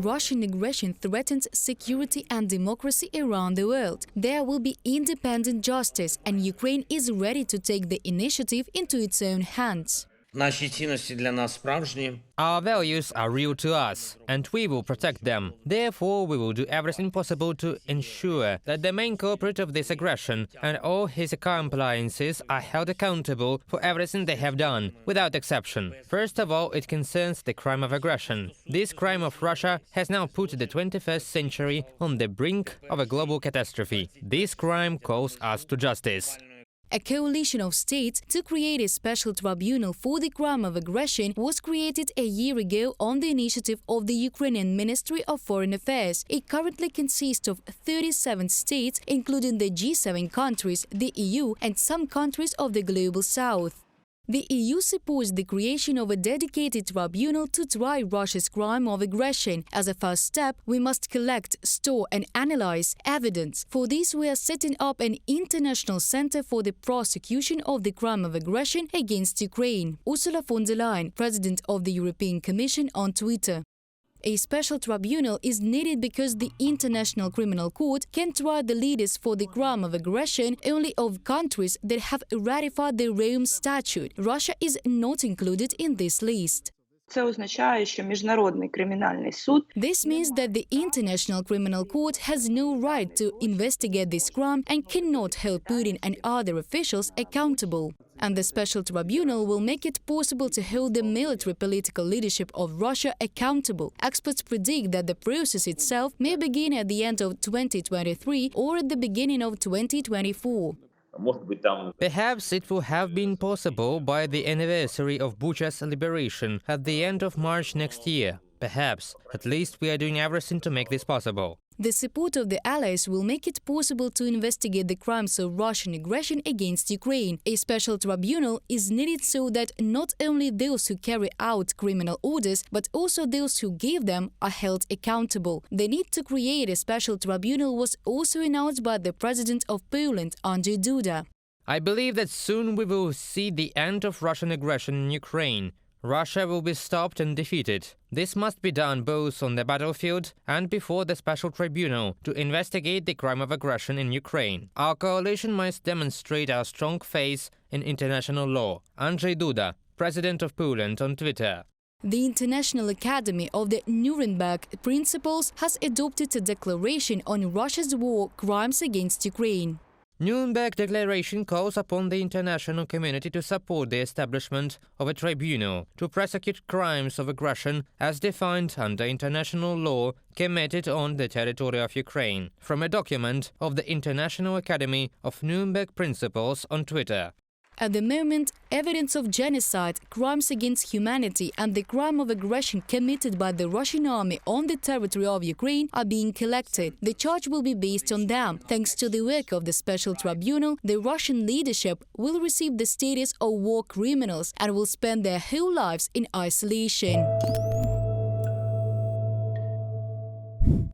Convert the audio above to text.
Russian aggression threatens security and democracy around the world. There will be independent justice, and Ukraine is ready to take the initiative into its own hands. Наші цінності для нас справжні. Our values are real to us, and we will protect them. Therefore, we will do everything possible to ensure that the main culprit of this aggression and all his accomplices are held accountable for everything they have done, without exception. First of all, it concerns the crime of aggression. This crime of Russia has now put the 21st century on the brink of a global catastrophe. This crime calls us to justice. A coalition of states to create a special tribunal for the crime of aggression was created a year ago on the initiative of the Ukrainian Ministry of Foreign Affairs. It currently consists of 37 states, including the G7 countries, the EU, and some countries of the Global South. The EU supports the creation of a dedicated tribunal to try Russia's crime of aggression. As a first step, we must collect, store and analyze evidence. For this, we are setting up an international center for the prosecution of the crime of aggression against Ukraine. Ursula von der Leyen, President of the European Commission, on Twitter. A special tribunal is needed because the International Criminal Court can try the leaders for the crime of aggression only of countries that have ratified the Rome Statute. Russia is not included in this list. Це означає, що Міжнародний кримінальний суд This means that the International Criminal Court has no right to investigate this crime and cannot hold Putin and other officials accountable. And the special tribunal will make it possible to hold the military political leadership of Russia accountable. Experts predict that the process itself may begin at the end of 2023 or at the beginning of 2024. Perhaps it will have been possible by the anniversary of Bucha's liberation at the end of March next year. Perhaps. At least we are doing everything to make this possible. The support of the Allies will make it possible to investigate the crimes of Russian aggression against Ukraine. A special tribunal is needed so that not only those who carry out criminal orders, but also those who give them are held accountable. The need to create a special tribunal was also announced by the President of Poland, Andrzej Duda. I believe that soon we will see the end of Russian aggression in Ukraine. Russia will be stopped and defeated. This must be done both on the battlefield and before the special tribunal to investigate the crime of aggression in Ukraine. Our coalition must demonstrate our strong faith in international law. Andrzej Duda, President of Poland, on Twitter. The International Academy of the Nuremberg Principles has adopted a declaration on Russia's war crimes against Ukraine. Nuremberg Declaration calls upon the international community to support the establishment of a tribunal to prosecute crimes of aggression as defined under international law committed on the territory of Ukraine, from a document of the International Academy of Nuremberg Principles on Twitter. At the moment, evidence of genocide, crimes against humanity and the crime of aggression committed by the Russian army on the territory of Ukraine are being collected. The charge will be based on them. Thanks to the work of the special tribunal, the Russian leadership will receive the status of war criminals and will spend their whole lives in isolation.